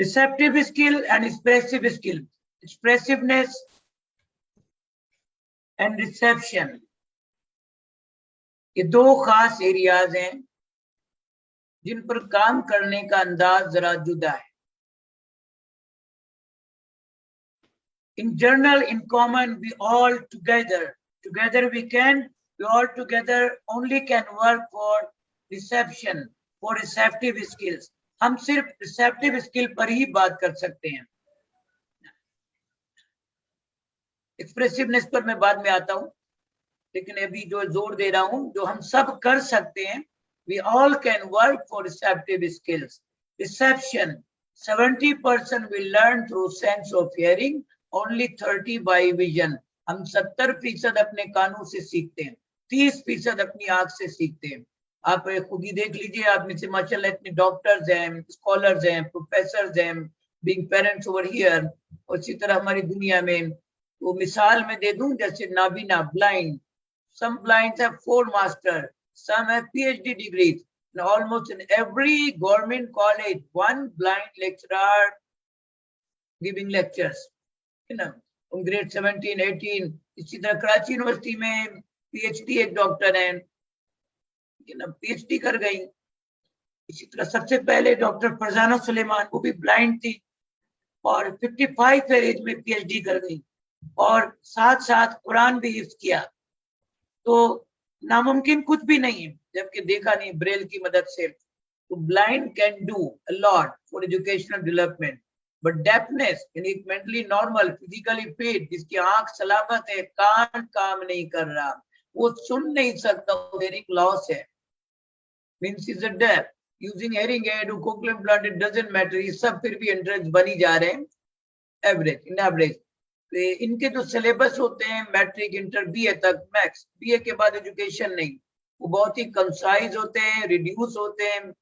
Receptive skill and expressive skill. Expressiveness and reception, ये दो खास एरियाज हैं जिन पर काम करने का अंदाज जरा जुदा है। In general, in common, we all together we all together only can work for reception, for receptive skills. हम सिर्फ receptive skill पर ही बात कर सकते हैं। एक्सप्रेसिवनेस पर मैं बाद में आता हूं, लेकिन अभी जो जोर दे रहा हूं, जो हम सब कर सकते हैं, we all can work for receptive skills. Reception, 70% we learn through sense of hearing, only 30 by vision. हम 70% अपने कानों से सीखते हैं, 30% अपनी आंख से सीखते हैं। आप खुद ही देख लीजिए, आप में से माशाल्लाह इतने डॉक्टर्स हैं, स्कॉलर्स हैं, प्रोफेसर्स हैं, बीइंग पेरेंट्स ओवर हियर। और इसी तरह हमारी दुनिया में, वो मिसाल में दे दूं, जैसे नाबीना, blind, some blinds have 4 masters, some have PhD degrees, and almost in every government college, one blind lecturer giving lectures, you know, on grade 17, 18. इसी तरह कराची यूनिवर्सिटी में PhD एक डॉक्टर हैं, you know, PhD कर गई। इसी तरह सबसे पहले डॉक्टर फरजाना सुलेमान, वो भी ब्लाइंड थी और 55 एज में PhD कर गई और साथ साथ कुरान भी हिफ्ज किया। तो नामुमकिन कुछ भी नहीं है, जबकि देखा नहीं ब्रेल की मदद से। तो blind can do a lot for educational development, but deafness, यानी मेंटली नॉर्मल, फिजिकली फिट, जिसकी आंख सलामत है, कान काम नहीं कर रहा, वो सुन नहीं सकता, हेयरिंग लॉस है, means is a deaf, using hearing aid, cochlear implant, it doesn't matter, ये सब फिर भी एंट्रेंस बनी जा रहे हैं एवरेज, इन एवरेज। इनके जो सिलेबस होते हैं मैट्रिक, इंटर, बीए तक, मैक्स, बीए के बाद एजुकेशन नहीं, वो बहुत ही कंसाइज होते हैं, रिड्यूस होते हैं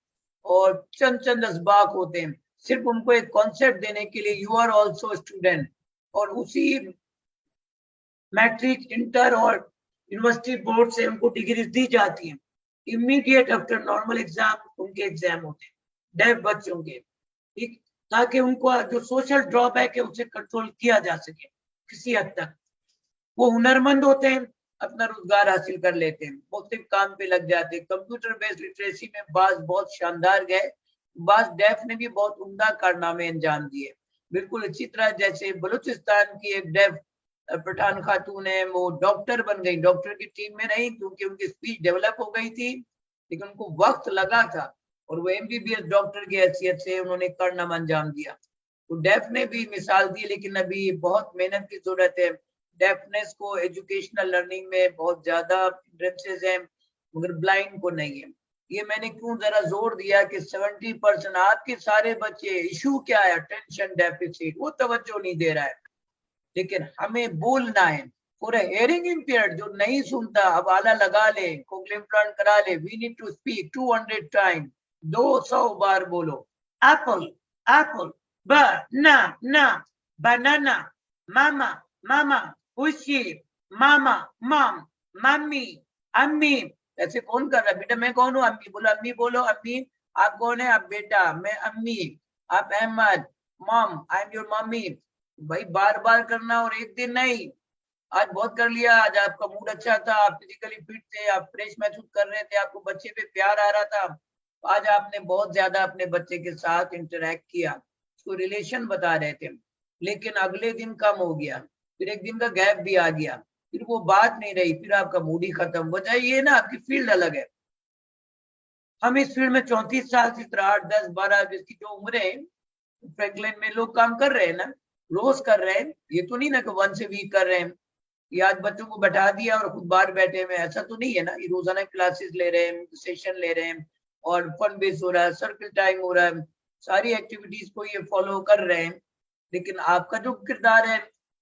और चंद चंद असबाक होते हैं, सिर्फ उनको एक कॉन्सेप्ट देने के लिए यू आर ऑल्सो स्टूडेंट। और उसी मैट्रिक, इंटर और यूनिवर्सिटी बोर्ड से उनको डिग्रीज दी जाती हैं। इमीडिएट आफ्टर नॉर्मल एग्जाम उनके एग्जाम होते हैं डेफ बच्चों के, ठीक, ताकि उनको जो सोशल ड्रॉबैक है उसे कंट्रोल किया जा सके किसी हद तक। वो हुनरमंद होते हैं, अपना रोजगार हासिल कर लेते हैं, मुख्तलिफ काम पे लग जाते हैं। कंप्यूटर बेस्ड लिटरेसी में बाज बहुत शानदार गए, बाज डेफ ने भी बहुत उम्दा कारनामे अंजाम दिए। बिल्कुल इसी तरह जैसे बलूचिस्तान की एक डेफ पठान खातून है, वो डॉक्टर बन गई, डॉक्टर की टीम में नहीं क्योंकि उनकी स्पीच डेवलप हो गई थी, लेकिन उनको वक्त लगा था और वो MBBS डॉक्टर की हैसियत से उन्होंने कारनामा अंजाम दिया। तो डेफ ने भी मिसाल दी, लेकिन अभी बहुत मेहनत की जरूरत है। डेफनेस को एजुकेशनल लर्निंग में बहुत ज्यादा इंटरेस्टेड है, मगर ब्लाइंड को नहीं है। ये मैंने क्यों जरा जोर दिया कि 70% आपके सारे बच्चे, इशू क्या है, अटेंशन डेफिसिट, वो तवज्जो नहीं दे रहा है। लेकिन हमें बोलना है, फॉर हेयरिंग इम्पेयर्ड जो नहीं सुनता, अब आला लगा ले, कोक्लियर इम्प्लांट करा ले, we need to speak 200 time, 200 बार बोलो, apple apple, banana, banana, mama, mama, खुशी, मामा, मम, मम्मी, अम्मी। ऐसे कौन कर रहा है? बेटा मैं कौन हूँ? अम्मी बोलो, अम्मी बोलो, अम्मी। आप कौन है? आप बेटा, मैं अम्मी। आप अहमद, मम, आई एम योर मम्मी। भाई बार बार करना और एक दिन नहीं। आज बहुत कर लिया, आज आपका मूड अच्छा था, आप फिजिकली फिट थे, आप फ्रेश महसूस कर रहे थे, आपको बच्चे पे प्यार आ रहा था, आज आपने बहुत ज्यादा अपने बच्चे के साथ इंटरेक्ट किया, उसको रिलेशन बता रहे थे, लेकिन अगले दिन कम हो गया, फिर एक दिन का गैप भी आ गया, फिर वो बात नहीं रही, फिर आपका मूड ही खत्म। वजह ये ना, आपकी फील्ड अलग है। हम इस फील्ड में 34 साल से 8, 10, 12 जिसकी जो उम्र है, फ्रैंकलिन में लोग काम कर रहे हैं ना, रोज कर रहे हैं। ये तो नहीं ना कि वंस ए वीक कर रहे हैं, ये आज बच्चों को बैठा दिया और खुद बाहर बैठे हुए, ऐसा तो नहीं है ना। ये रोजाना क्लासेस ले रहे हैं, सेशन ले रहे हैं और फन बेस हो रहा है, सर्कल टाइम हो रहा है, सारी एक्टिविटीज को ये फॉलो कर रहे हैं। लेकिन आपका जो किरदार है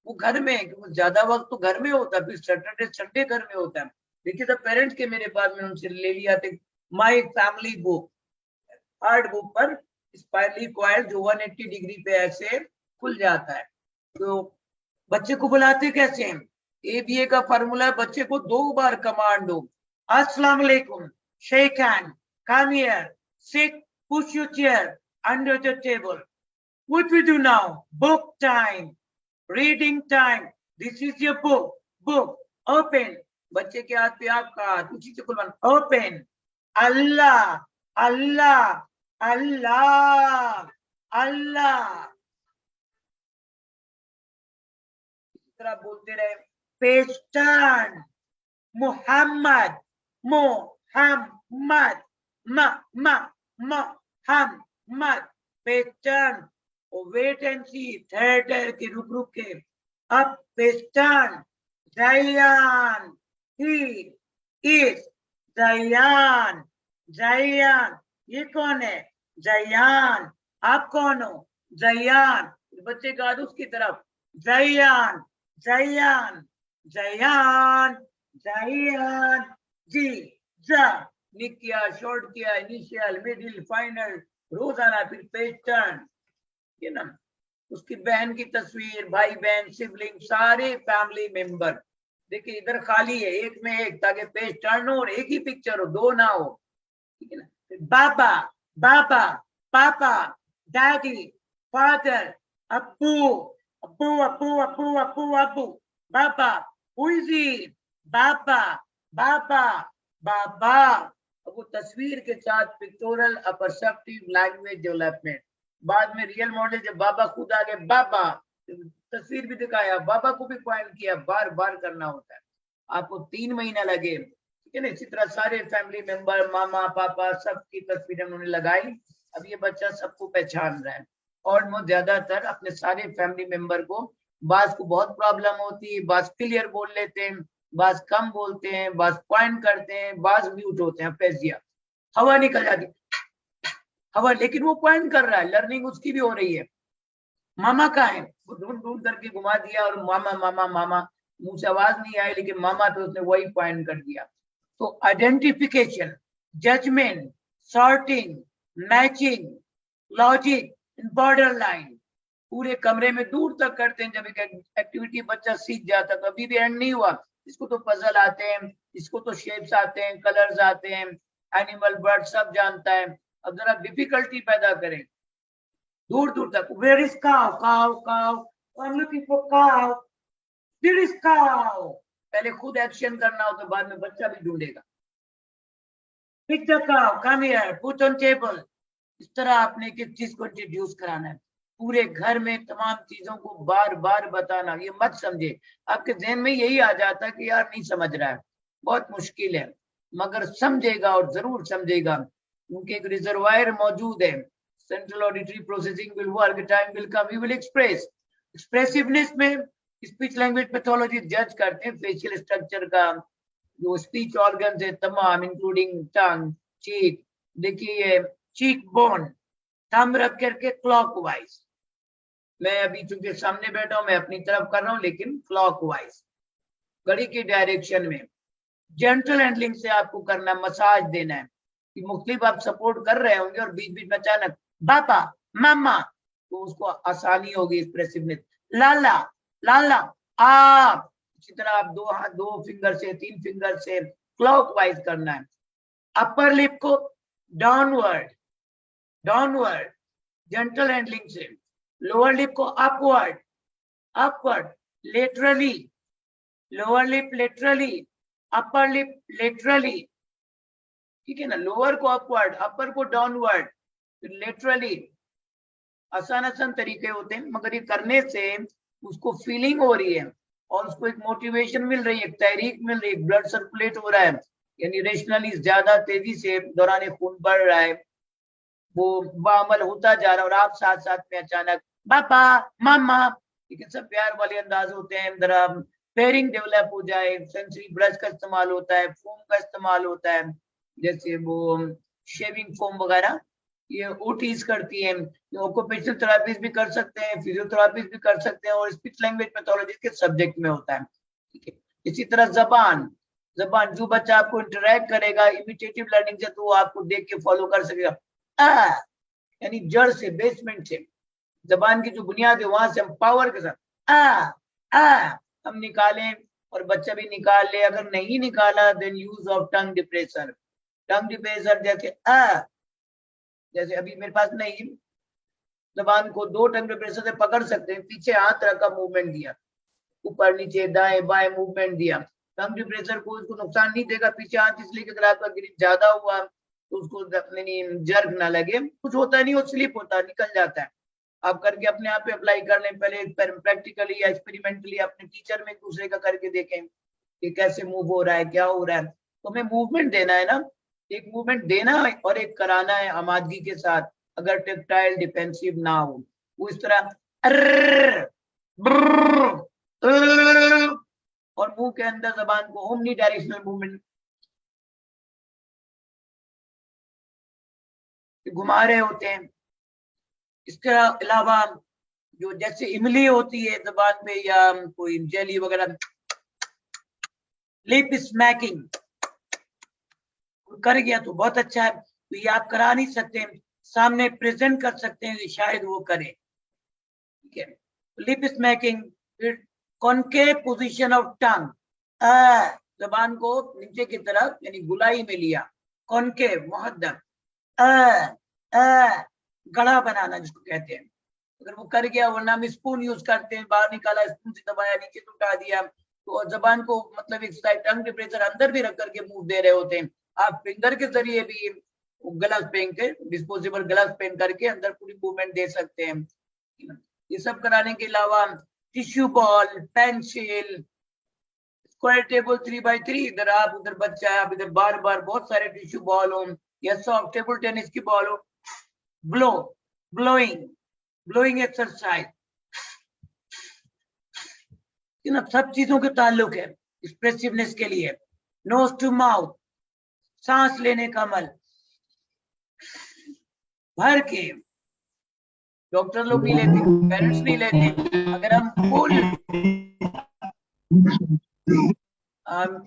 वो घर में, क्योंकि ज्यादा वक्त तो घर में होता है, फिर सैटरडे संडे घर में होता है। देखिए तो पेरेंट्स के मेरे पास में उनसे ले लिया थे my family book, hard book पर स्पाइरली कॉइल जो 180 डिग्री पे ऐसे खुल जाता है। तो बच्चे को बुलाते कैसे हैं? ABA का फार्मूला है, बच्चे को 2 बार कमांड दो, अस्सलाम वालेकुम, shake hand, come here, sit, push your chair under the table. What we do now? Book time, reading time. This is your book. Book. Open. बच्चे के हाथ पे आपका हाथ, उसी से कुर्बान. Open. Allah, Allah, Allah, Allah. इस तरह बोलते रहे. Page turn. Muhammad, Muhammad, Muhammad. Page turn. Wait and see. ठहर के रुक के. Up. Page turn. Zayan. He is Zayan. Zayan. ये कौन है? Zayan. आप कौन हो? Zayan. बच्चे का हाथ उसकी तरफ. Zayan. Zayan. Zayan. Zayan. जी. जा. निक किया, शॉर्ट किया, इनिशियल, मिडिल, फाइनल, रोजाना, फिर पेज टर्न. ये ना उसकी बहन की तस्वीर, भाई बहन, सिबलिंग, सारे फैमिली मेंबर. देखिए इधर खाली है, एक में एक, ताकि पेज टर्न हो और एक ही पिक्चर हो, दो ना हो. ठीक है ना. बाबा, बाबा, पापा, डैडी, फादर, अब्बू, अब्बू, अब्बू, अब्बू, अब्बू, अब्बू, बाबा, हुई, बाबा, बाबा, बाबा. वो तस्वीर के साथ पिक्टोरल अपरसेप्टिव लैंग्वेज डेवलपमेंट. बाद में रियल मॉडल जब बाबा खुद आ गए, बाबा, तस्वीर भी दिखाया, बाबा को भी पॉइंट किया, बार बार करना होता है. आपको 3 महीना लगे. ठीक है ना. इसी तरह सारे फैमिली मेंबर, मामा, पापा, सबकी तस्वीरें उन्होंने लगाई. अब ये बच्चा सबको पहचान रहा है. और ज्यादातर अपने सारे फैमिली मेंबर को, बाज को बहुत प्रॉब्लम होती है, बाज क्लियर बोल लेते हैं, बाज कम बोलते हैं, बाज पॉइंट करते हैं, बाज म्यूट होते हैं, फेजिया, हवा निकल जाती हवा, लेकिन वो पॉइंट कर रहा है. लर्निंग उसकी भी हो रही है. मामा कहाँ है? वो ढूंढ ढूंढ करके घुमा दिया और मामा मामा मामा, मुंह से आवाज नहीं आई लेकिन मामा, तो उसने वही पॉइंट कर दिया. तो identification, judgement, sorting, matching, logic, border line, पूरे कमरे में दूर तक करते हैं. जब एक एक्टिविटी बच्चा सीख जाता तो अभी भी एंड नहीं हुआ. इसको तो पजल आते हैं, इसको तो शेप्स आते हैं, कलर्स आते हैं, एनिमल, बर्ड सब जानता है. अब जरा डिफिकल्टी पैदा करें दूर दूर तक. Where is cow? Cow, cow, I am looking for cow. Where is cow? पहले खुद एक्शन करना हो तो बाद में बच्चा भी ढूंढेगा. Pick the cow, come here, put on table. इस तरह आपने किस चीज को इंट्रोड्यूस कराना है. पूरे घर में तमाम चीजों को बार बार बताना. ये मत समझे, आपके जहन में यही आ जाता है कि यार नहीं समझ रहा है, बहुत मुश्किल है, मगर समझेगा और जरूर समझेगा. उनके एक रिजर्वायर मौजूद है. Central auditory processing will work, time will come, you will express. Expressiveness में स्पीच लैंग्वेज पैथोलॉजी जज करते हैं फेशियल स्ट्रक्चर का, जो स्पीच ऑर्गन्स है तमाम, इंक्लूडिंग टंग, चीक. देखिए चीक बोन, थंब रख करके क्लॉकवाइज. मैं अभी चूंकि सामने बैठा हूं, मैं अपनी तरफ कर रहा हूं, लेकिन क्लॉकवाइज, घड़ी की डायरेक्शन में. जेंटल हैंडलिंग से आपको करना, मसाज देना है कि मुख्तलिफ आप सपोर्ट कर रहे होंगे और बीच बीच में अचानक पापा, मामा, तो उसको आसानी होगी एक्सप्रेसिवनेस. लाला, लाला, आप. इसी तरह आप दो हाथ, 2 फिंगर से, 3 फिंगर से क्लॉकवाइज करना है. अपर लिप को डाउनवर्ड, डाउनवर्ड जेंटल हैंडलिंग से. लोअर लिप को upward, upward, laterally. Lower lip laterally, upper lip laterally. ठीक है ना. लोअर को अपवर्ड, अपर को डाउनवर्ड, फिर लेटरली. आसान आसान तरीके होते हैं, मगर ये करने से उसको फीलिंग हो रही है और उसको एक मोटिवेशन मिल रही है, एक तहरीक मिल रही है, ब्लड सर्कुलेट हो रहा है, यानी रेशनली ज्यादा तेजी से दौरान खून बढ़ रहा है, वो बामल होता जा रहा है. और आप साथ साथ में अचानक पापा, मामा, लेकिन सब प्यार वाले अंदाज होते हैं. जरा पेयरिंग डेवलप हो जाए, सेंसरी ब्रश का इस्तेमाल होता है, फोम का इस्तेमाल होता है, जैसे वो शेविंग फोम वगैरह, ये ओटीज करती है. ऑक्यूपेशनल थेरापिस्ट भी कर सकते हैं, फिजियोथेरापिस्ट भी कर सकते हैं, और स्पीच लैंग्वेज पैथोलॉजी के सब्जेक्ट में होता है. ठीक है. इसी तरह जबान, जबान, जो बच्चा आपको इंटरेक्ट करेगा इमिटेटिव लर्निंग से, तो वो आपको देख के फॉलो कर सकेगा. यानी जड़ से, बेसमेंट से, जबान की जो बुनियाद है वहां से हम पावर के साथ हम निकालें और बच्चा भी निकाल ले. अगर नहीं निकाला then use of tongue depressor. Tongue depressor जैसे जैसे अभी मेरे पास नहीं, जबान को 2 टंग पे प्रेशर से पकड़ सकते हैं, पीछे हाथ रखा मूवमेंट दिया, ऊपर नीचे दाएं बाएं मूवमेंट दिया, टंग प्रेशर को उसको नुकसान नहीं देगा। पीछे हाथ इसलिए कि अगर आपका ग्रिप ज्यादा हुआ तो उसको जर्क ना लगे, कुछ होता नहीं, वो स्लिप होता निकल जाता है। आप करके अपने आप पे अप्लाई कर लें, पहले प्रैक्टिकली या एक्सपेरिमेंटली अपने टीचर में दूसरे का करके देखें कि कैसे मूव हो रहा है, क्या हो रहा है। तो हमें मूवमेंट देना है ना, एक मूवमेंट देना और एक कराना है आमादगी के साथ, अगर टेक्टाइल डिफेंसिव ना हो। वो इस तरह और मुंह के अंदर जबान को ओमनी डायरेक्शनल मूवमेंट घुमा रहे होते हैं। इसके अलावा जो जैसे इमली होती है जबान पे या कोई जेली वगैरह, लिप स्मैकिंग कर गया तो बहुत अच्छा है। तो ये आप करा नहीं सकते, सामने प्रेजेंट कर सकते हैं, शायद वो करे। ठीक है, lip smacking, concave position of tongue, जबान को नीचे की तरफ यानी गुलाई में लिया, कॉनकेव मुहद्दम, गड़ा बनाना जिसको कहते हैं, अगर वो कर गया। वरना हम स्पून यूज करते हैं, बाहर निकाला, स्पून से दबाया, नीचे से उठा दिया, तो जबान को मतलब एक साइड टंग टेम्परेचर अंदर भी रख करके मूव दे रहे होते हैं। आप फिंगर के जरिए भी ग्लव्स पहन के, डिस्पोजेबल ग्लव्स पहन करके अंदर पूरी मूवमेंट दे सकते हैं। ये सब कराने के अलावा tissue ball, pencil, square table 3x3, इधर आप उधर बच्चा है, आप इधर बार बार बहुत सारे टिश्यू बॉल हो या सॉफ्ट टेबल टेनिस की बॉल हो, ब्लो, ब्लोइंग एक्सरसाइज, इन सब चीजों के ताल्लुक है एक्सप्रेसिवनेस के लिए। नोज टू माउथ, सांस लेने का अमल भर के, डॉक्टर लोग नहीं लेते, पेरेंट्स नहीं लेते। अगर हम फुल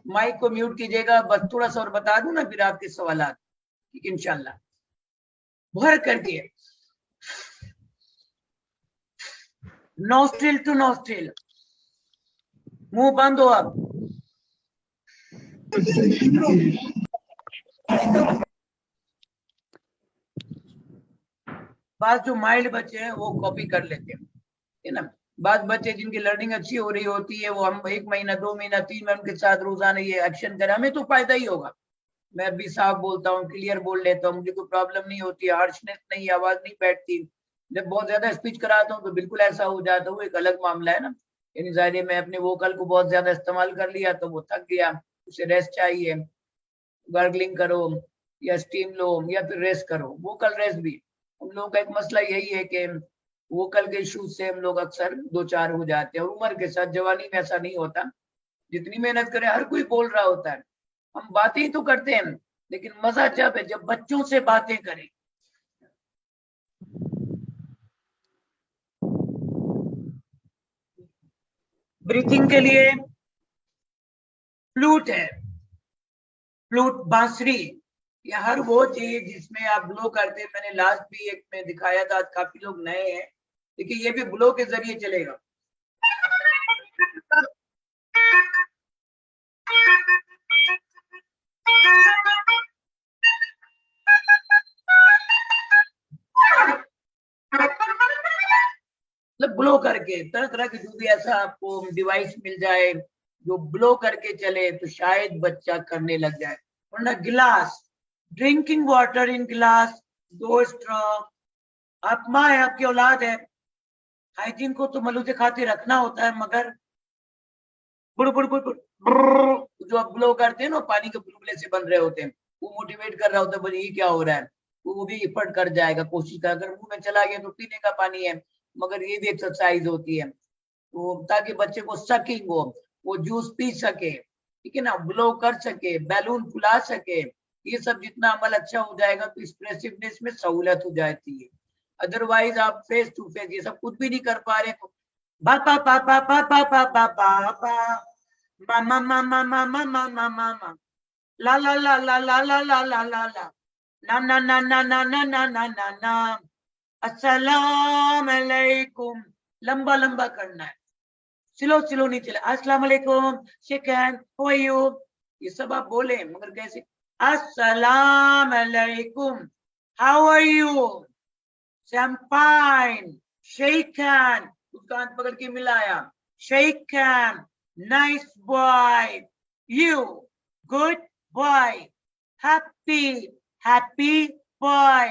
माइक को म्यूट कीजिएगा, बस थोड़ा सा और बता दूं ना, फिर आपके सवाल इंशाल्लाह। भर करके नोस्ट्रिल टू नोस्ट्रिल, मुंह बंद हो अब, बात जो माइल्ड बच्चे हैं वो कॉपी कर लेते हैं, है ना। बात बच्चे जिनकी लर्निंग अच्छी हो रही होती है, वो हम 1 महीना 2 महीना 3 महीने उनके साथ रोजाना ये एक्शन करें, हमें तो फायदा ही होगा। मैं भी साफ बोलता हूँ, क्लियर बोल लेता हूँ, मुझे कोई प्रॉब्लम नहीं होती, हार्शनेस नहीं, आवाज नहीं बैठती। जब बहुत ज्यादा स्पीच कराता हूँ तो बिल्कुल ऐसा हो जाता है, वो एक अलग मामला है ना। यानी जाहिर मैं अपने वोकल को बहुत ज्यादा इस्तेमाल कर लिया तो वो थक गया, उसे रेस्ट चाहिए, गार्गलिंग करो या स्टीम लो या फिर रेस्ट करो, वोकल रेस्ट भी। हम लोगों का एक मसला यही है कि वोकल के इश्यूज से हम लोग अक्सर 2-4 हो जाते हैं, और उम्र के साथ, जवानी में ऐसा नहीं होता। जितनी मेहनत करे, हर कोई बोल रहा होता है, हम बातें ही तो करते हैं, लेकिन मजा जब है जब बच्चों से बातें करें। ब्रीथिंग के लिए फ्लूट है, फ्लूट, बांसुरी, या हर वो चीज जिसमें आप ब्लो करते हैं। मैंने लास्ट भी एक में दिखाया था, आज काफी लोग नए हैं, देखिए ये भी ब्लो के जरिए चलेगा। मतलब ब्लो करके, तरह तरह की जो भी ऐसा आपको डिवाइस मिल जाए जो ब्लो करके चले तो शायद बच्चा करने लग जाए। वरना गिलास, ड्रिंकिंग वाटर इन गिलास, 2 स्ट्रॉ। आप माँ है, आपकी औलाद है, हाइजीन को तो मलूजे खाते रखना होता है, मगर बुड़ बुड़ बुड़ बुड़ जो आप ब्लो करते हैं ना, पानी के बुलबुले से बन रहे होते हैं, वो मोटिवेट कर रहा होता है, बोले ये क्या हो रहा है, वो भी इफर्ट कर जाएगा, कोशिश कर, अगर मुंह में चला गया तो पीने का पानी है, मगर ये भी एक्सरसाइज होती है, तो ताकि बच्चे को सकिंग हो, वो जूस पी सके, ठीक है ना, ब्लो कर सके, बैलून फुला सके। ये सब जितना अमल अच्छा हो जाएगा तो एक्सप्रेसिवनेस में सहूलत हो जाती है। अदरवाइज आप फेस टू फेस ये सब कुछ भी नहीं कर पा रहे तो बापा पापा पापा पापा पापा मामा मामा मामा मामा मामा ला ला ला ला ला ला ला ला ला ला ना ना ना ना ना ना ना ना ना ना अस्सलाम अलैकुम, लंबा लंबा करना है, स्लो स्लो नहीं चले। अस्सलाम वालेकुम, shake hand, how are you, ये सब आप बोले, मगर कैसे, अस्सलाम अलैकुम, हाउ आर यू, Say I'm fine. Shake hand. उसका हाथ पकड़ के मिलाया. Shake hand. Nice boy. You. Good boy. Happy. Happy boy.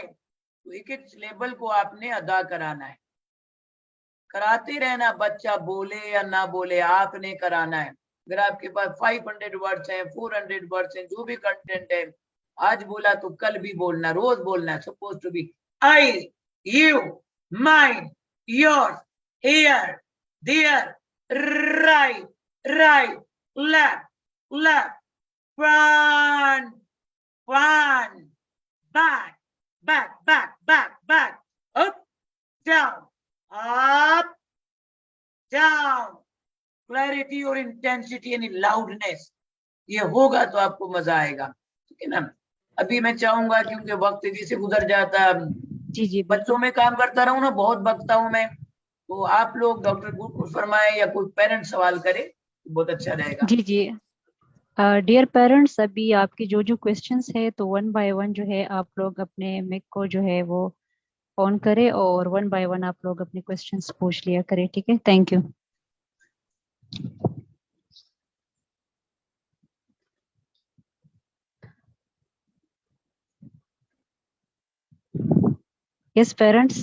तो एक एक सिलेबल को आपने अदा कराना है. कराते रहना, बच्चा बोले या ना बोले आपने कराना है. अगर आपके पास 500 वर्ड्स हैं, 400 वर्ड्स हैं, जो भी कंटेंट है, आज बोला तो कल भी बोलना, रोज बोलना. Suppose to be I, you, mine, yours, here, there, right, right, left, left, front, front, back, back, back, back, back, up, down, up, down, clarity और intensity यानी loudness, ये होगा तो आपको मजा आएगा. ठीक है ना. अभी मैं चाहूंगा, क्योंकि वक्त तेजी से गुजर जाता है, जी बच्चों में काम करता रहूं ना, बहुत बकता हूं मैं, तो आप लोग डॉक्टर कुछ फरमाए या कोई पेरेंट सवाल करे तो बहुत अच्छा रहेगा. जी. डियर पेरेंट्स, अभी आपके जो जो क्वेश्चंस है तो 1 बाय 1 जो है आप लोग अपने मिक को जो है वो ऑन करें और 1 बाय 1 आप लोग अपने क्वेश्चंस पूछ लिया करें. ठीक है, thank you. Yes parents.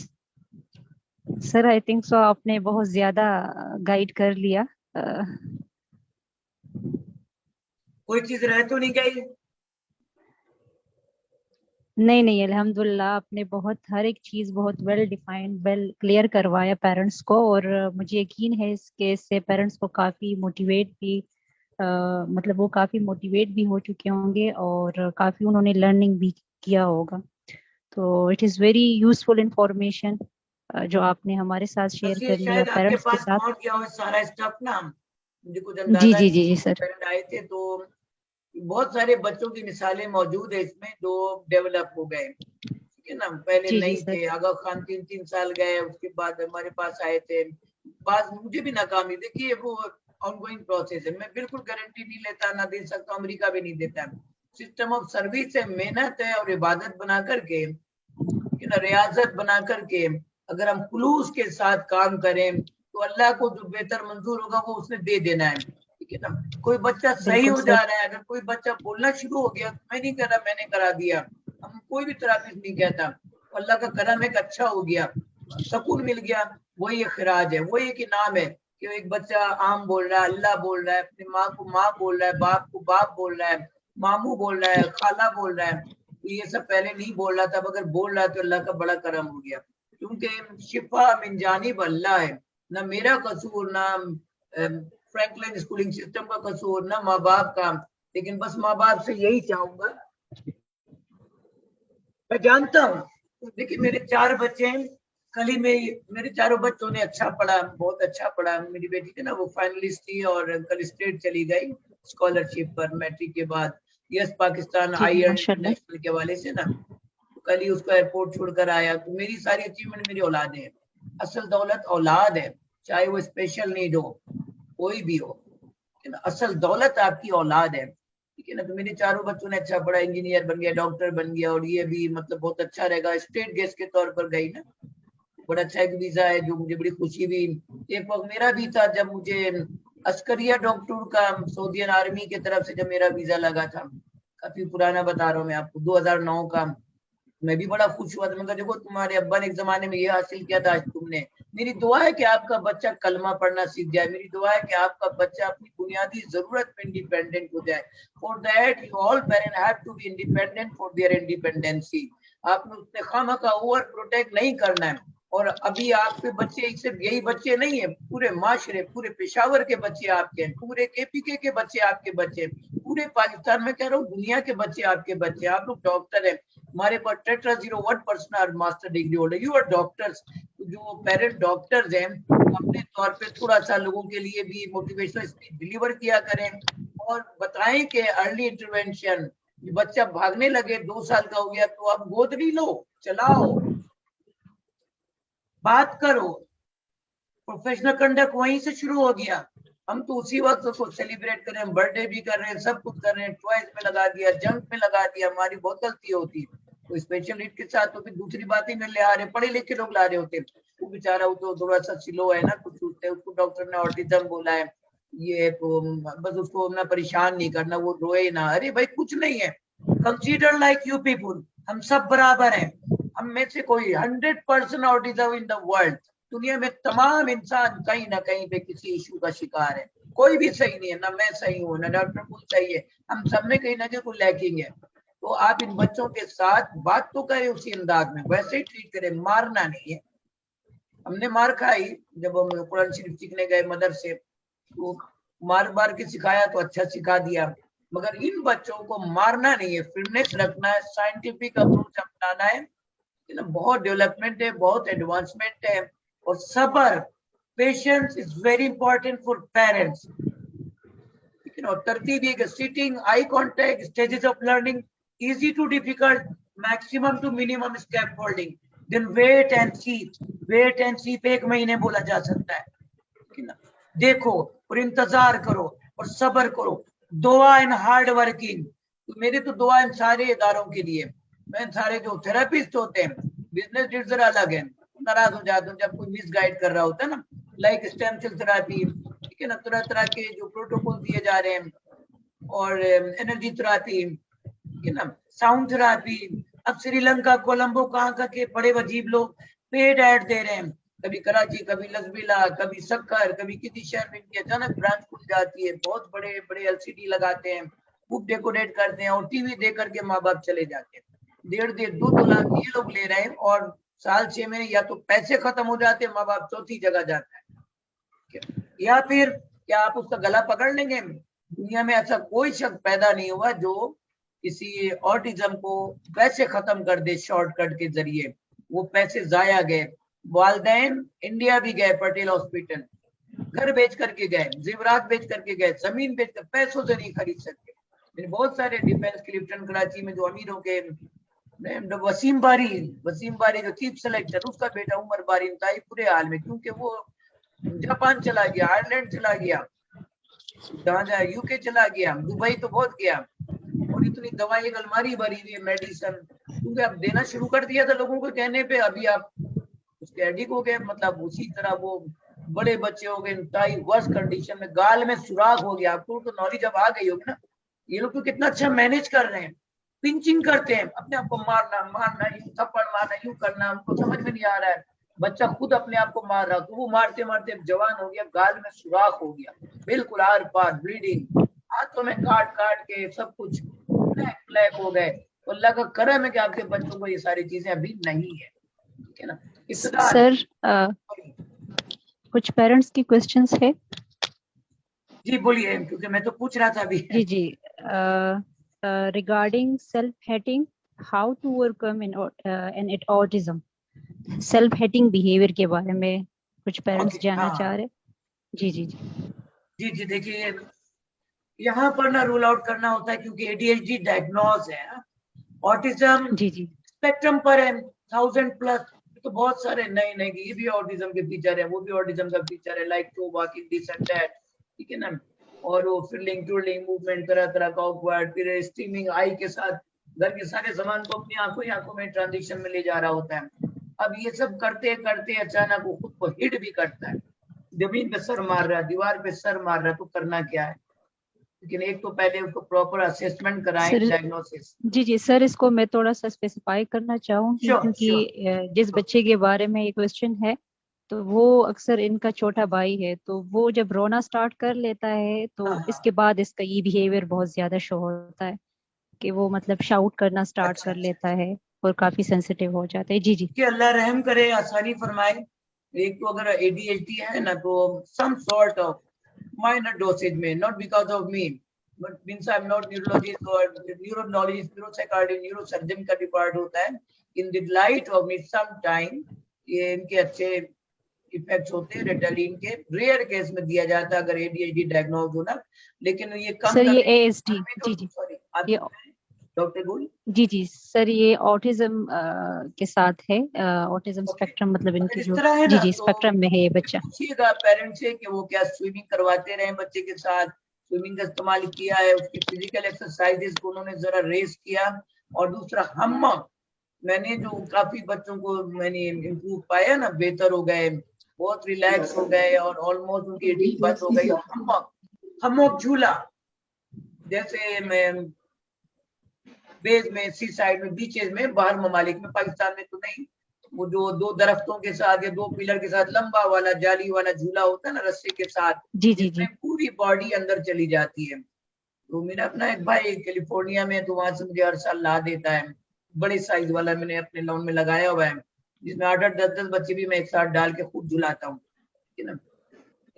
Sir I think so आपने बहुत ज्यादा गाइड कर लिया. कोई चीज रह तो नहीं गई? नहीं, अल्हम्दुलिल्लाह आपने बहुत हर एक चीज बहुत वेल डिफाइंड, वेल क्लियर करवाया पेरेंट्स को, और मुझे यकीन है इसके इससे पेरेंट्स को काफी मोटिवेट भी मतलब वो काफी मोटिवेट भी हो चुके होंगे और काफी उन्होंने लर्निंग भी किया होगा. तो it is very useful information जो आपने हमारे साथ शेयर बस ये कर लिया शायद आपके पेरेंट्स के पास साथ. पहुंच गया हो सारा स्टफ ना, मुझे कुछ जी अंदाजा जी नहीं. जी जी सर. पेरेंट आए थे तो बहुत सारे बच्चों की मिसालें मौजूद है इसमें जो डेवलप हो गए. ठीक है ना. पहले जी नहीं सर. थे. आगा खान 3 साल गए, उसके बाद हमारे पास आए थे. बाद मुझे भी नाकामी. देखिए वो ऑनगोइंग प्रोसेस है. मैं बिल्कुल गारंटी नहीं लेता, ना दे सकता, अमेरिका भी नहीं देता. सिस्टम ऑफ सर्विस है, मेहनत है और इबादत बना करके, रियाजत बना करके अगर हम खुलूस के साथ काम करें तो अल्लाह को जो बेहतर मंजूर होगा वो उसने दे देना है. ठीक है ना. कोई बच्चा सही बिल्कुल हो सर. जा रहा है, अगर कोई बच्चा बोलना शुरू हो गया, मैं नहीं कर रहा, मैंने करा दिया, हम कोई भी थेरेपिस्ट नहीं कहता, अल्लाह का करम एक अच्छा हो गया, सुकून मिल गया, वही एक खिराज है, वही एक इनाम है कि एक बच्चा आम बोल रहा है, अल्लाह बोल रहा है, अपनी माँ को माँ बोल रहा है, बाप को बाप बोल रहा है, मामू बोल रहा है, खाला बोल रहा है. ये सब पहले नहीं बोल रहा था, अगर बोल रहा है तो अल्लाह का बड़ा करम हो गया. क्योंकि शिफा मिन जानिब अल्लाह है. ना मेरा कसूर, ना फ्रैंकलिन स्कूलिंग सिस्टम का कसूर, ना माँ बाप का. लेकिन बस माँ बाप से यही चाहूंगा, मैं जानता हूँ. देखिए मेरे 4 बच्चे हैं. कल ही मेरे चारों बच्चों ने अच्छा पढ़ा, बहुत अच्छा पढ़ा. मेरी बेटी थी ना, वो फाइनलिस्ट थी और कल स्टेट चली गई स्कॉलरशिप पर मैट्रिक के बाद. यस पाकिस्तान जी हायर माशाल्लाह. इंटरनेशनल के हवाले से ना. कल ही उसको एयरपोर्ट छोड़कर आया. तो मेरी सारी अचीवमेंट मेरी औलाद है. असल दौलत औलाद है, चाहे वो स्पेशल नीड हो, कोई भी हो. असल दौलत आपकी औलाद है. ठीक है ना. तो मेरे चारों बच्चों ने अच्छा पढ़ा, इंजीनियर बन गया, डॉक्टर बन गया, और ये भी मतलब बहुत अच्छा रहेगा. स्टेट गेस्ट के तौर पर गई ना. बड़ा अच्छा एक वीजा है जो मुझे बड़ी खुशी हुई. एक वक्त मेरा भी था जब मुझे अस्करिया डॉक्टर का सऊदियन आर्मी की तरफ से जब मेरा वीजा लगा था, काफी पुराना बता रहा हूँ मैं आपको, 2009 का. मैं भी बड़ा खुश हुआ था. मैं कहा देखो तुम्हारे अब्बा ने एक जमाने में ये हासिल किया था, आज तुमने. मेरी दुआ है कि आपका बच्चा कलमा पढ़ना सीख जाए. मेरी दुआ है कि आपका बच्चा अपनी बुनियादी जरूरत में इंडिपेंडेंट हो जाए. For that you all parent have to be independent for their independency. आपने उसने खामा का ओवर प्रोटेक्ट नहीं करना है. और अभी आपके बच्चे सिर्फ यही बच्चे नहीं है, पूरे माशरे, पूरे पेशावर के बच्चे आपके हैं, पूरे केपीके के बच्चे आपके बच्चे, पूरे पाकिस्तान में कह रहा हूँ दुनिया के बच्चे आपके बच्चे. आप लोग डॉक्टर हैं. हमारे पास tetra 01 personal master degree holder, you are doctors. जो पेरेंट डॉक्टर्स हैं अपने तौर पे थोड़ा सा लोगों के लिए भी मोटिवेशनल स्पीच डिलीवर किया करें और बताएं कि अर्ली इंटरवेंशन. बच्चा भागने लगे, 2 साल का हो गया तो आप गोद नहीं लो, चलाओ, बात करो. प्रोफेशनल कंडक्ट वहीं से शुरू हो गया. हम तो उसी वक्त उसको सेलिब्रेट कर रहे हैं, बर्थडे भी कर रहे हैं, सब कुछ कर रहे हैं, टॉयज में लगा दिया, जंक में लगा दिया. हमारी बहुत गलती होती है. तो स्पेशल नीड के साथ तो फिर दूसरी बात ही न ले आ रहे, पढ़े लिखे लोग ला रहे होते। वो बेचारा वो तो थोड़ा सा स्लो है ना, कुछ सोचते, उसको डॉक्टर ने ऑटिज्म बोला है, ये तो बस उसको ना परेशान नहीं करना, वो रोए ना। अरे भाई कुछ नहीं है, कंसीडर लाइक यू पीपुल, हम सब बराबर हैं। हम में से कोई 100% ऑटिज्म इन द वर्ल्ड, दुनिया में तमाम इंसान कहीं ना कहीं पे किसी इशू का शिकार है। कोई भी सही नहीं है, ना मैं सही हूँ ना डॉक्टर कुल सही है, हम सब में कहीं ना कहीं कोई लैकिंग है। तो आप इन बच्चों के साथ बात तो करें उसी अंदाज में, वैसे ही ट्रीट करें, मारना नहीं है। हमने मार खाई जब हम कुरान शरीफ सीखने गए मदर से, तो मार मार के सिखाया तो अच्छा सिखा दिया, मगर इन बच्चों को मारना नहीं है, फिटनेस रखना है, साइंटिफिक अप्रोच अपनाना है। बहुत डेवलपमेंट है, बहुत एडवांसमेंट है। और सबर, patience is very important for parents. तरतीब ये sitting, eye contact, stages of learning, easy to difficult, maximum to minimum step holding, then wait and see. Wait and see पे 1 महीने बोला जा सकता है, ठीक है ना। देखो और इंतजार करो और सबर करो। दुआ एंड हार्ड वर्किंग, तो मेरी तो दुआ इन सारे इदारों के लिए। मैं सारे जो थेरेपिस्ट होते हैं, बिजनेस टीचर अलग है, नाराज हो जाते हैं जब कोई मिस गाइड कर रहा होता है ना, लाइक स्टेम सेल थेरेपी, ठीक है ना, तरह तरह के जो प्रोटोकॉल दिए जा रहे हैं, और एनर्जी थेरेपी, ठीक है ना, साउंड थेरेपी। अब श्रीलंका कोलंबो कहाँ का के बड़े अजीब लोग पेड ऐड दे रहे हैं, कभी कराची, कभी लसबीला, कभी सक्कर, कभी किसी शहर में इनकी अचानक ब्रांच खुल जाती है, बहुत बड़े बड़े एलसीडी लगाते हैं, खूब डेकोरेट करते हैं, और टीवी देख करके माँ बाप चले जाते हैं। 1.5-2 लाख ये लोग ले रहे हैं, और साल 6 महीने या तो पैसे खत्म हो जाते हैं, माँ बाप चौथी जगह जाता है। या फिर क्या आप उसका गला पकड़ लेंगे? दुनिया में ऐसा कोई शख्स पैदा नहीं हुआ जो किसी ऑटिज्म को पैसे खत्म कर दे शॉर्टकट के जरिए। वो पैसे जाया गए। वालदैन इंडिया भी गए, पटेल हॉस्पिटल, घर बेच करके गए, जेवरात बेच करके गए, जमीन बेच कर, पैसों से नहीं खरीद सकते। बहुत सारे डिफेंस क्लिफ्टन कराची में जो अमीरों के, वसीम बारी जो चीफ सेलेक्टर, उसका बेटा उमर बारी था पूरे हाल में, क्योंकि वो जापान चला गया, आयरलैंड चला गया, जहां जहां यूके चला गया, दुबई तो बहुत गया, और इतनी दवाई अलमारी भरी हुई है, मेडिसिन, क्योंकि आप देना शुरू कर दिया था लोगों को कहने पे, अभी आप उसके एडिक्ट हो गए। मतलब उसी तरह वो बड़े बच्चे हो गए इंतहाई वर्स्ट कंडीशन में, गाल में सुराख हो गया। आपको तो नॉलेज अब आ गई होगी ना, ये लोग तो कितना अच्छा मैनेज कर रहे हैं, पिंचिंग करते हैं, अपने आप को मारना मारना, यूं थप्पड़ मारना, यूं करना, उनको समझ में नहीं आ रहा है। बच्चा खुद अपने आप को मार रहा, तो वो मारते मारते जवान हो गया, गाल में सुराख हो गया, बिल्कुल आर पार ब्लीडिंग, हाथों में काट काट के सब कुछ ब्लैक ब्लैक हो गए। तो अल्लाह का करम है कि आपके बच्चों को ये सारी चीजें अभी नहीं है, ठीक है ना। इब्तिदा सर कुछ पेरेंट्स की क्वेश्चंस है। जी बोलिए, क्योंकि मैं तो पूछ रहा था अभी। जी जी, regarding self hating, how to overcome in it autism. Self hating behaviour के बारे में कुछ पेरेंट्स ओके, जानना हाँ चाह रहे। जी जी जी जी जी, देखिए यहाँ पर ना रूल आउट करना होता है, क्योंकि एडीएचडी डायग्नोज है, ऑटिज्म जी जी स्पेक्ट्रम पर है 1000+। तो बहुत सारे नए नए, ये भी ऑटिज्म के फीचर है, वो भी ऑटिज्म का फीचर है, like to walking, this and that, ठीक है ना। और वो फीलिंग टूलिंग मूवमेंट, तरह तरह का ऑकवर्ड, फिर स्ट्रीमिंग आई के साथ घर के सारे सामान को अपनी आंखों ही आंखों में ट्रांजिशन में ले जा रहा होता है। अब ये सब करते करते अचानक वो खुद को हिट भी करता है, जमीन पे सर मार रहा है, दीवार पे सर मार रहा है, तो करना क्या है? लेकिन एक तो पहले उसको प्रॉपर असेसमेंट कराएं, सर। डायग्नोसिस। जी जी सर, इसको मैं थोड़ा सा स्पेसिफाई करना चाहूंगी, श्योर क्योंकि श्योर। जिस बच्चे के बारे में ये क्वेश्चन है, तो वो अक्सर इनका छोटा भाई है। तो वो जब रोना स्टार्ट कर लेता है, हाँ तो हाँ, इसके बाद इसका ये बिहेवियर बहुत ज्यादा शो होता है कि वो मतलब शाउट करना स्टार्ट अच्छा कर अच्छा लेता अच्छा, है और काफी सेंसिटिव हो जाता है। जी जी कि अल्लाह रहम करे, आसानी फरमाए। एक तो अगर एडीएचडी है ना, तो some sort of minor dosage में, not because of me, but means I am not neurologist और न्यूरोलॉजिस्ट, न्यूरोसाइकार्डिस्ट, न्यूरोसर्जन का डिपार्ट होता है। In the light of me some time ये इनके अच्छे इफेक्ट्स होते हैं, रिटालिन के रेयर केस में दिया जाता है अगर एडीएचडी डायग्नोज हो ना। लेकिन ये कम सर, ये करने के एएसडी। अभी तो जी जी सॉरी, ये आपकी डॉक्टर बोल। जी जी सर, ये ऑटिज्म के साथ है। ऑटिज्म ओके, स्पेक्ट्रम मतलब अगर इनकी इस जो, तरह है जी ना, जी, तो स्पेक्ट्रम में है ये बच्चा। पूछिएगा पेरेंट्स से कि वो क्या स्विमिंग करवाते रहे बच्चे के साथ, स्विमिंग का इस्तेमाल किया है, उसकी फिजिकल एक्सरसाइजेस को उन्होंने जरा रेस किया। और दूसरा, हम मैंने जो काफी बच्चों को मैंने इम्प्रूव पाया ना, बेहतर हो गए, बहुत रिलैक्स हो गए और ऑलमोस्ट उनकी ईटिंग बंद हो गई। हमॉक झूला, जैसे मैं बेज में, सी साइड में, बीचेस में, बाहर ममालिक में, पाकिस्तान में तो नहीं, वो जो दो दरख्तों के साथ या दो पिलर के साथ लंबा वाला जाली वाला झूला होता है ना, रस्सी के साथ, जी जी जिसमें जी। पूरी बॉडी अंदर चली जाती है। तो मेरा अपना एक भाई कैलिफोर्निया में, तो वहां से मुझे हर साल ला देता है, बड़े साइज वाला मैंने अपने लॉन में लगाया हुआ है, जिसमें 8-8 10-10 बच्चे भी मैं एक साथ डाल के खूब झुलाता हूँ, ठीक है ना।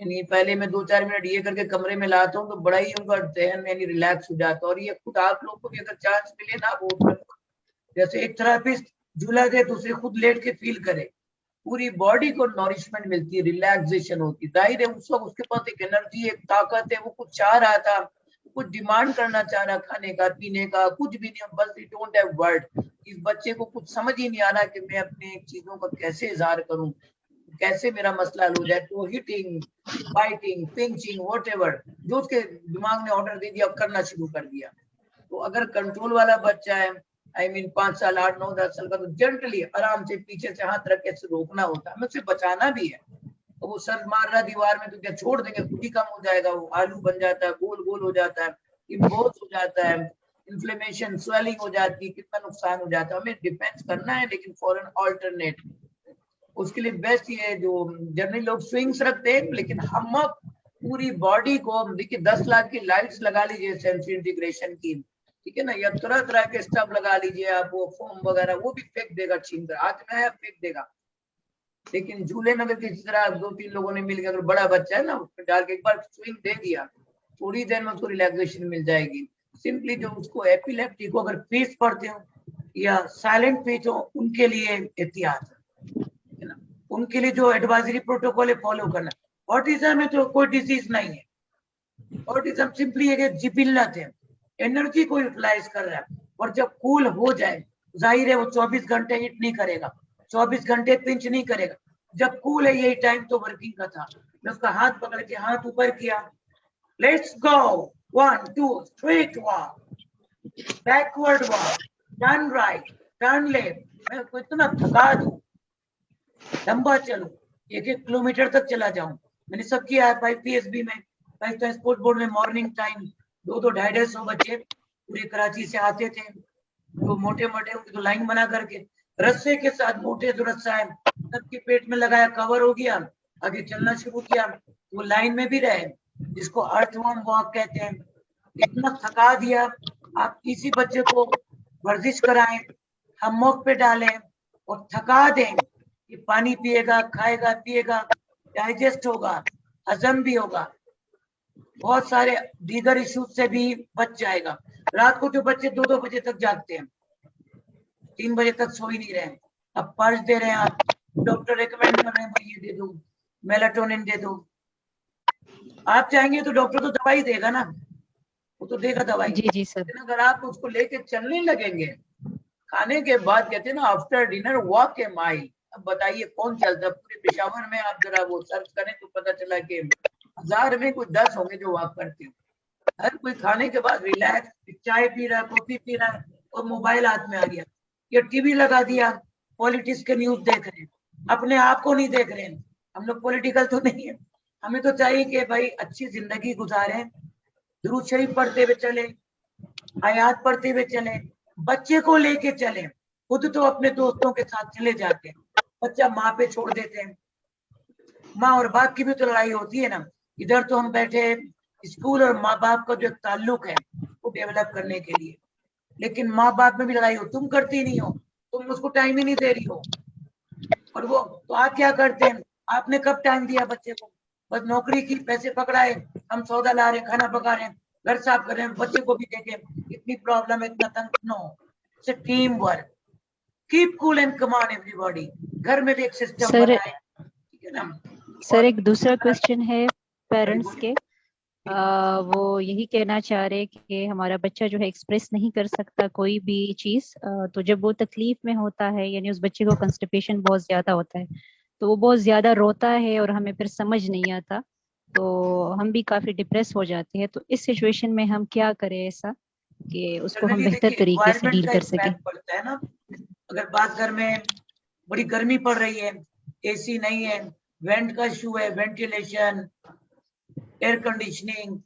यानी पहले मैं 2-4 मिनट ये करके कमरे में लाता हूँ, तो बड़ा ही उनका जहन में रिलैक्स हो जाता है। और ये खुद आप लोग को भी अगर चांस मिले ना, वो जैसे एक थेरापिस्ट झूला दे, तो उसे खुद लेट के फील करे, पूरी बॉडी को नॉरिशमेंट मिलती है, रिलैक्सेशन होती है। जाहिर है उस वक्त उसके पास एक एनर्जी, एक ताकत है, वो कुछ चाह रहा था, कुछ डिमांड करना चाह रहा, खाने का, पीने का, कुछ भी नहीं, बस ही डोंट हैव वर्ड। इस बच्चे को कुछ समझ ही नहीं आ रहा कि मैं अपने चीजों का कैसे इजहार करूं, कैसे मेरा मसला हल हो जाए। तो हिटिंग, बाइटिंग, पिंचिंग, व्हाटएवर जो उसके दिमाग ने ऑर्डर दे दिया, करना शुरू कर दिया। तो अगर कंट्रोल वाला बच्चा है, आई मीन 5 साल, 8-9-10 साल का, तो जेंटली आराम से पीछे से हाथ रख के रोकना होता है, हमें उसे बचाना भी है। तो वो सर मार रहा दीवार में, तो क्या छोड़ देंगे, खुद ही कम हो जाएगा, वो आलू बन जाता है, गोल गोल हो जाता है, इम्बोज हो जाता है, इन्फ्लेमेशन, स्वेलिंग हो जाती है, कितना नुकसान हो जाता है। हमें डिफेंस करना है, लेकिन फॉर एन ऑल्टरनेट, उसके लिए बेस्ट ये है, जो जनरली लोग स्विंग्स रखते हैं, लेकिन हम अब पूरी बॉडी को, देखिए 10 लाख की लाइट्स लगा लीजिए सेंसरी इंटीग्रेशन की, ठीक है ना, या तरह तरह के स्टफ लगा लीजिए आप, वो फोम वगैरह, वो भी फेंक देगा, छीन कर हाथ में आया फेंक देगा। लेकिन झूले में अगर किसी तरह 2-3 लोगों ने मिलकर, अगर बड़ा बच्चा है ना, उसमें डाल के एक बार स्विंग दे दिया, थोड़ी देर में उसको रिलैक्सेशन मिल जाएगी। सिंपली जो उसको एपिलेप्टिक को अगर फीस पड़ते हो या साइलेंट फीस हो, उनके लिए एहतियात है ना, उनके लिए जो एडवाइजरी प्रोटोकॉल है फॉलो करना। ऑटिज्म में तो कोई डिजीज नहीं है, ऑटिज्म सिंपली एक जिबिल्लत है, एनर्जी को यूटिलाइज कर रहा है। और जब कूल हो जाए, जाहिर है वो 24 घंटे हिट नहीं करेगा, 24 घंटे पिंच नहीं करेगा। जब कूल है, यही टाइम तो वर्किंग का था। मैं उसका हाथ पकड़ के हाथ ऊपर किया, let's go, 1 2 straight walk, backward walk, turn right, turn left. मैं उसको इतना थका दूं, लंबा चलूं, 1-1 किलोमीटर तक चला जाऊं। मैंने सब किया है। पीएसबी में, पाकिस्तान स्पोर्ट्स बोर्ड में, मॉर्निंग टाइम 2-2 250 बच्चे पूरे कराची से आते थे, जो मोटे मोटे उनकी तो लाइन बना करके रस्से के साथ, मोटे जो रस्सा है सबके पेट में लगाया, कवर हो गया, आगे चलना शुरू किया। वो लाइन में भी रहे, जिसको अर्थवर्म वॉक कहते हैं। इतना थका दिया। आप किसी बच्चे को वर्जिश कराएं, हममोक पे डालें और थका दें, कि पानी पिएगा, खाएगा, पिएगा, डाइजेस्ट होगा, हजम भी होगा, बहुत सारे दीगर इश्यूज से भी बच जाएगा। रात को जो बच्चे 2-2 बजे तक जागते हैं, 3 बजे तक सो ही नहीं रहे, अब पर्च दे रहे हैं आप, डॉक्टर रिकमेंड कर रहे हैं, भाई ये दे दो, मेलाटोनिन दे दो। आप चाहेंगे तो डॉक्टर तो दवाई देगा ना, वो तो देगा दवाई, जी जी सर। लेकिन अगर आप उसको लेके चलने लगेंगे, खाने के बाद कहते हैं ना, आफ्टर डिनर वॉक ए माइल। अब बताइए कौन चलता है पूरे पेशावर में? आप जरा वो सर्च करें तो पता चला कि 1000 में कुछ 10 होंगे जो वॉक करते हो। हर कोई खाने के बाद रिलैक्स, चाय पी रहा है, कॉफी पी रहा है, और मोबाइल हाथ में आ गया, या टीवी लगा दिया, पॉलिटिक्स के न्यूज देख रहे हैं, अपने आप को नहीं देख रहे हैं। हम लोग पॉलिटिकल तो नहीं है। हमें तो चाहिए कि भाई अच्छी जिंदगी गुजारें, दुरूद शरीफ पढ़ते हुए चले, आयात पढ़ते हुए चले, बच्चे को लेके चले। खुद तो अपने दोस्तों के साथ चले जाते हैं, बच्चा माँ पे छोड़ देते हैं। माँ और बाप की भी तो लड़ाई होती है ना। इधर तो हम बैठे स्कूल और माँ बाप का जो एक ताल्लुक है वो डेवलप करने के लिए, लेकिन माँ बाप में भी लड़ाई हो, तुम करती नहीं हो, तुम उसको टाइम ही नहीं दे रही हो। और वो तो आप क्या करते हैं, आपने कब टाइम दिया बच्चे को? बस नौकरी की, पैसे पकड़ाए, हम सौदा ला रहे हैं, खाना पका रहे हैं, घर साफ कर रहे हैं, बच्चे को भी देखें, इतनी प्रॉब्लम है, इतना तंग। No, it's team work, keep cool and command everybody. घर में भी एक सिस्टम सर, बनाए, ठीक है ना। सर और एक दूसरा क्वेश्चन है भाई पेरेंट्स बोलिए। के। वो यही कहना चाह रहे हैं कि हमारा बच्चा जो है एक्सप्रेस नहीं कर सकता कोई भी चीज, तो जब वो तकलीफ में होता है, यानी उस बच्चे को कंस्टिपेशन बहुत ज्यादा होता है, तो वो बहुत ज्यादा रोता है और हमें फिर समझ नहीं आता, तो हम भी काफी डिप्रेस हो जाते हैं। तो इस सिचुएशन में हम क्या करें ऐसा कि उसको हम जनरली बेहतर देखिए तरीके से एनवायरनमेंट डील का कर सकें? इम्पैक्ट पड़ता है ना। अगर बात घर में बड़ी गर्मी पड़ रही है, एसी नहीं है, वेंट का इशू है, वेंटिलेशन, एयर कंडीशनिंग,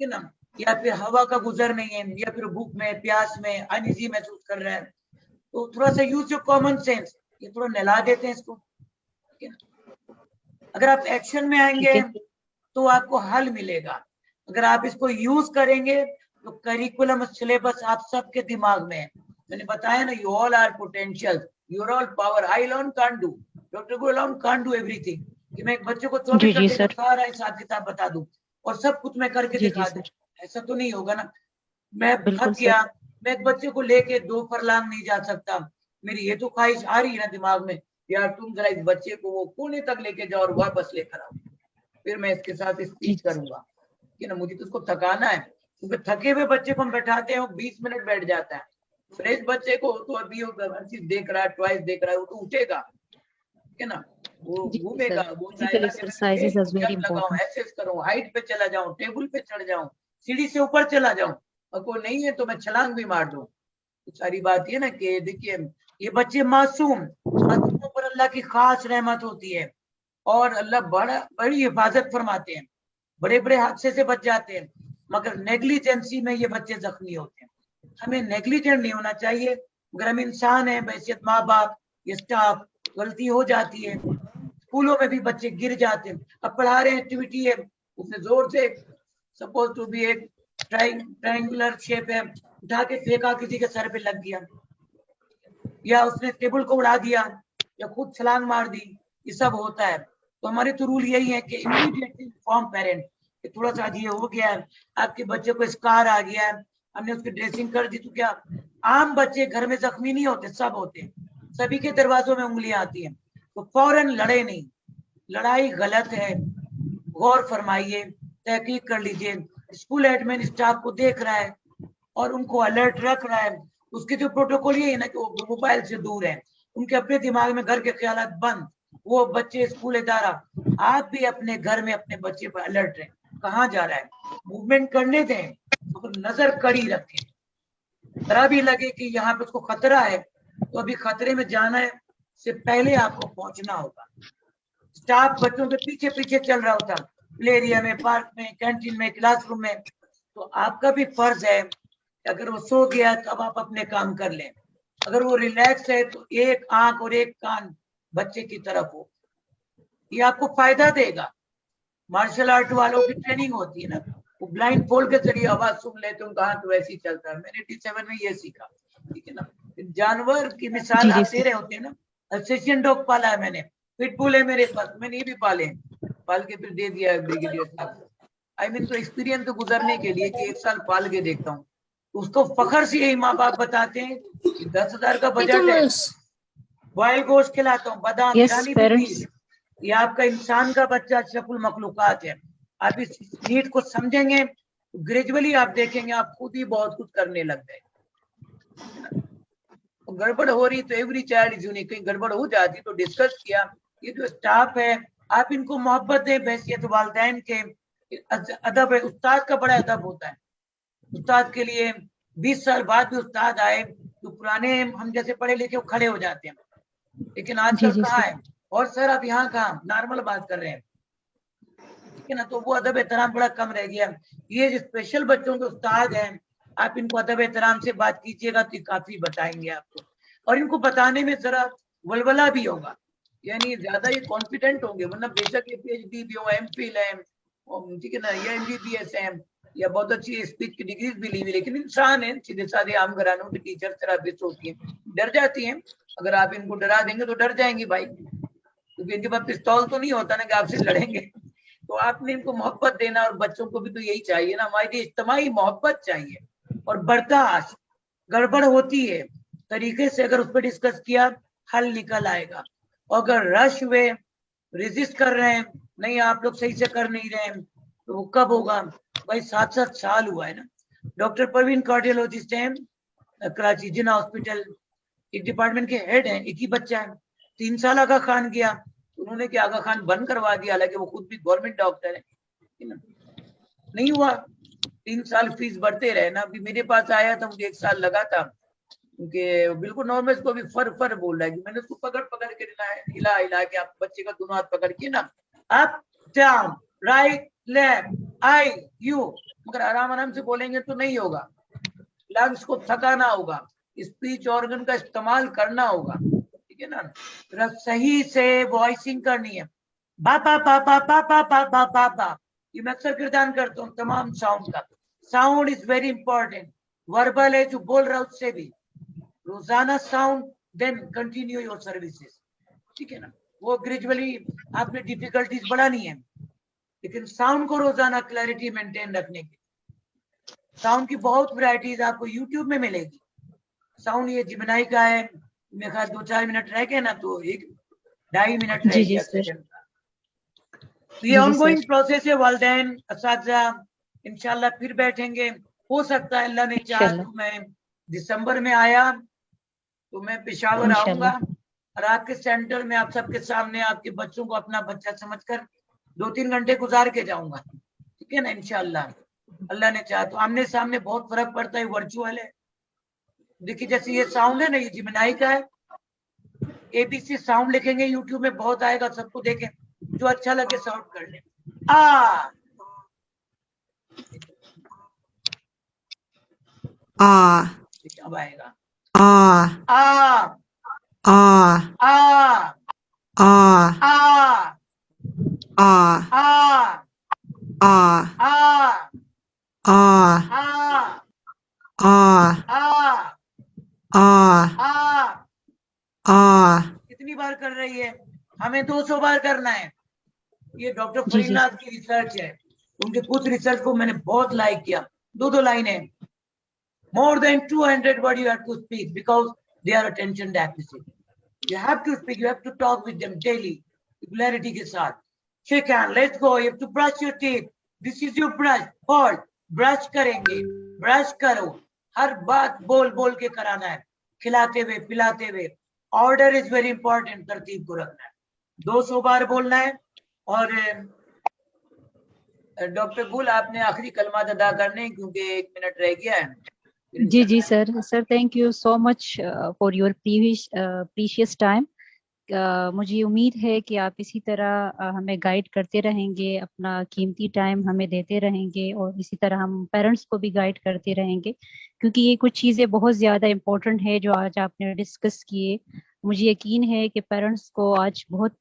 है ना, या फिर हवा का गुजर नहीं है, या फिर भूख में प्यास में अनईजी महसूस कर रहा है, तो थोड़ा सा यूज योर कॉमन सेंस, ये थोड़ा नहला देते हैं इसको, ठीक है ना। अगर आप एक्शन में आएंगे ठीक है। तो आपको हल मिलेगा। अगर आप इसको यूज करेंगे तो करिकुलम सिलेबस आप सबके दिमाग में है। मैंने बताया ना, you all are potential, you are all power, I alone can't do, doctor Gul alone can't do everything, कि मैं एक बच्चे को 24 जी घंटे का सर। सारा हिसाब किताब बता दूं और सब कुछ मैं करके जी दिखा दूं, सर। ऐसा तो नहीं होगा ना। मैं बिल्कुल थक सर। गया, मैं एक बच्चे को लेके 2 फरलांग नहीं जा सकता, मेरी ये तो ख्वाहिश आ रही है ना दिमाग में, यार तुम जरा इस बच्चे को वो कोने तक लेके जाओ और वापस लेकर आओ, फिर मैं इसके साथ जी स्पीच करूंगा कि ना, मुझे तो उसको थकाना है, क्योंकि थके हुए बच्चे को हम बैठाते हैं, वो 20 मिनट बैठ जाता है। फ्रेश बच्चे को तो अभी हर चीज देख रहा है, ट्वाइस देख रहा है, वो तो उठेगा, ठीक है ना, वो जी घूमेगा, सर। वो फिजिकल चाहेगा कि मैं एक्सरसाइजेस इज वेरी जंप लगाऊं, इंपॉर्टेंट। एक्सरसाइज करूं, हाइट पे चला जाऊं, टेबल पे चढ़ जाऊं, सीढ़ी से ऊपर चला जाऊं, और कोई नहीं है तो मैं छलांग भी मार दूं। तो सारी बात ये ना कि देखिए, ये बच्चे मासूमों पर अल्लाह की खास रहमत होती है, और अल्लाह बड़ी हिफाजत फरमाते हैं, बड़े बड़े हादसे से बच जाते हैं, मगर नेग्लिजेंसी में ये बच्चे जख्मी होते हैं। हमें नेग्लिजेंट नहीं होना चाहिए, अगर हम इंसान हैं, बहैसियत माँ बाप, ये स्टाफ, गलती हो जाती है, स्कूलों में भी बच्चे गिर जाते हैं। अब पढ़ा रहे हैं, एक्टिविटी है, उसने जोर से, सपोज टू बी एक ट्रायंगुलर शेप है, उठा के फेंका, किसी के सर पे लग गया, या उसने टेबल को उड़ा दिया, या खुद छलांग मार दी, ये सब होता है। तो हमारे तो रूल यही है कि इमीडिएटली इन्फॉर्म पेरेंट कि थोड़ा सा ये हो गया है, आपके बच्चे को स्कार आ गया है, हमने उसकी ड्रेसिंग कर दी, तो क्या आम बच्चे घर में जख्मी नहीं होते, सब होते हैं, सभी के दरवाजों में उंगलियां आती हैं, तो फौरन लड़े नहीं, लड़ाई गलत है, गौर फरमाइए, तहकीक कर लीजिए, स्कूल एडमिन स्टाफ को देख रहा है और उनको अलर्ट रख रहा है, उसके जो प्रोटोकॉल ये है ना कि वो मोबाइल से दूर है, उनके अपने दिमाग में घर के ख्याल बंद, वो बच्चे स्कूल इदारा, आप भी अपने घर में अपने बच्चे पर अलर्ट रहें, कहाँ जा रहा है, मूवमेंट करने दें, मगर नजर कड़ी रखें, जरा भी लगे कि यहाँ पे उसको खतरा है, तो अभी खतरे में जाना है से पहले आपको पहुंचना होगा। स्टाफ बच्चों के पीछे पीछे चल रहा होता, प्ले एरिया में, पार्क में, कैंटीन में, क्लासरूम में, तो आपका भी फर्ज है कि अगर वो सो गया तब आप अपने काम कर लें, अगर वो रिलैक्स है तो एक आंख और एक कान बच्चे की तरफ हो, ये आपको फायदा देगा। मार्शल आर्ट वालों की ट्रेनिंग होती है ना, वो ब्लाइंड फोल्ड के जरिए आवाज सुन लेते, उनका हाथ वैसे ही चलता है, मैंने T7 में ये सीखा, ठीक है ना। जानवर की मिसाल जी आप दे सर। रहे होते हैं ना, अल्सेशियन डॉग पाला है मैंने, पिटबुल है मेरे पास, मैंने ये भी पाले, पाल के फिर दे दिया ब्रिगेडियर साहब को। आई मीन तो एक्सपीरियंस तो गुजरने के लिए कि 1 साल पाल के देखता हूँ, उसको फखर से यही माँ बाप बताते हैं कि 10,000 का बजट है, बॉयल गोश्त खिलाता हूँ, बादाम, यस ईरानी पेरेंट्स। बिस्किट, ये आपका इंसान का बच्चा अशरफुल मखलूकात है। आप इस नीड को समझेंगे तो ग्रेजुअली आप देखेंगे आप खुद ही बहुत कुछ करने लग गए। तो गड़बड़ हो रही तो एवरी चाइल्ड इज यूनिक, कहीं गड़बड़ हो जाती तो डिस्कस किया, ये जो स्टाफ है आप इनको मोहब्बत दें, बहसियत वालिदैन के, अदब है, उस्ताद का बड़ा अदब होता है, उस्ताद के लिए 20 साल बाद भी उस्ताद आए तो पुराने हम जैसे पढ़े लिखे वो खड़े हो जाते हैं, लेकिन जी आजकल जी कहाँ सर। है, और सर आप यहाँ कहाँ नॉर्मल बात कर रहे हैं, ठीक है ना, तो वो अदब एहतराम बड़ा कम रह गया। ये जो स्पेशल बच्चों के उस्ताद हैं, आप इनको अदब एहतराम से बात कीजिएगा तो काफी बताएंगे आपको, और इनको बताने में जरा वलवला भी होगा, यानी ज्यादा ये कॉन्फिडेंट होंगे, वरना बेशक ये PhD भी हो, MPhil है, ठीक है ना, या MBBS है, या बहुत अच्छी स्पीच की डिग्रीज भी ली हुई, लेकिन इंसान है, सीधे साधे आम घरानों की टीचर थेरापिस्ट होती है, डर जाती हैं, अगर आप इनको डरा देंगे तो डर जाएंगी भाई, क्योंकि इनके पास पिस्तौल तो नहीं होता ना कि आपसे लड़ेंगे। तो आपने इनको मोहब्बत देना, और बच्चों को भी तो यही चाहिए ना, हमारी इज्तिमाई मोहब्बत चाहिए, और बर्दाश्त, गड़बड़ होती है तरीके से अगर उस पर डिस्कस किया हल निकल आएगा, और अगर रश हुए, रेजिस्ट कर रहे हैं, नहीं आप लोग सही से कर नहीं रहे हैं, तो वो कब होगा भाई, 7-7 साल हुआ है ना। डॉक्टर परवीन कार्डियोलॉजिस्ट हैं कराची जिना हॉस्पिटल, एक डिपार्टमेंट के हेड हैं, एक ही बच्चा है, 3 साल आगा खान गया, उन्होंने क्या आगा खान बंद करवा दिया, हालांकि वो खुद भी गवर्नमेंट डॉक्टर है, नहीं हुआ, 3 साल फीस बढ़ते रहे ना, अभी मेरे पास आया था, मुझे 1 साल लगा था, उनके बिल्कुल नॉर्मल को भी फर फर बोल रहा है कि मैंने उसको पकड़ पकड़ के हिला हिला के, आप बच्चे का दोनों हाथ पकड़ के ना up down right left I you, मगर आराम आराम से बोलेंगे तो नहीं होगा, लंग्स को थकाना होगा, स्पीच ऑर्गन का इस्तेमाल करना होगा, ठीक है ना। सही से वॉइसिंग करनी है, बा पा पा पा पा पा पा पा पा पा, ये मैं अक्सर किरदार करता हूँ तमाम साउंड का। Sound is very important, verbal है जो बोल रहा है उससे भी रोजाना sound, then continue your services, ठीक है ना। वो ग्रेजुअली आपने डिफिकल्टीज बढ़ानी है, लेकिन साउंड को रोजाना क्लैरिटी मेंटेन रखने की, साउंड की बहुत वैरायटीज आपको यूट्यूब में मिलेगी। साउंड ये जिमनाई का है, मेरे ख्याल 2-4 मिनट रह गए ना, तो 1-2.5 मिनट रह जी गया सर। सेकंड का। तो ये जी ऑनगोइंग सर। प्रोसेस है। वालदैन असातिज़ा इंशाल्लाह फिर बैठेंगे, हो सकता है अल्लाह ने चाहा इंशाल्लाह। तो मैं दिसंबर में आया तो मैं पेशावर आऊंगा इंशाल्लाह। और आपके सेंटर में आप सबके सामने आपके बच्चों को अपना बच्चा समझकर 2-3 घंटे गुजार के जाऊंगा, ठीक है ना इंशाल्लाह। अल्लाह ने चाहा तो आमने सामने बहुत फर्क पड़ता है, वर्चुअल है। देखिए जैसे ये साउंड है ना, ये जिमनाई का है, एबीसी साउंड लिखेंगे यूट्यूब में बहुत आएगा, सबको देखें, जो अच्छा लगे साउंड कर ले। आ अब आएगा आ आ आ आ आ आ आ कितनी बार कर रही है? हमें 200 बार करना है। ये डॉक्टर जी जी फरीदनाथ की रिसर्च है, उनके कुछ रिसर्च को मैंने बहुत लाइक किया। 2-2 लाइनें, more than 200 words you have to speak because they are attention deficit. You have to speak, you have to talk with them daily, regularity के साथ। Shake hand, let's go, you have to brush your teeth, this is your brush, hold, brush करेंगे, brush करो, हर बात बोल बोल के कराना है, खिलाते हुए पिलाते हुए। ऑर्डर इज वेरी इंपॉर्टेंट, तरतीब को रखना है, 200 बार बोलना है। और डॉक्टर गुल आपने आखिरी कलमात अदा करने, क्योंकि 1 मिनट रह गया है। जी sir. Sir thank you so much for your precious time. मुझे उम्मीद है कि आप इसी तरह हमें गाइड करते रहेंगे, अपना कीमती टाइम हमें देते रहेंगे और इसी तरह हम पेरेंट्स को भी गाइड करते रहेंगे, क्योंकि ये कुछ चीज़ें बहुत ज़्यादा इम्पोर्टेंट है जो आज आपने डिस्कस किए। मुझे यकीन है कि पेरेंट्स को आज बहुत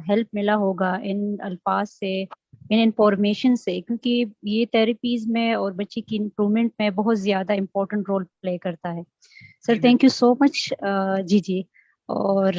हेल्प मिला होगा इन अल्फाज से, इन इंफॉर्मेशन से, क्योंकि ये थेरेपीज में और बच्चे की इम्प्रूवमेंट में बहुत ज़्यादा इम्पोर्टेंट रोल प्ले करता है। Sir thank you so much. जी जी। और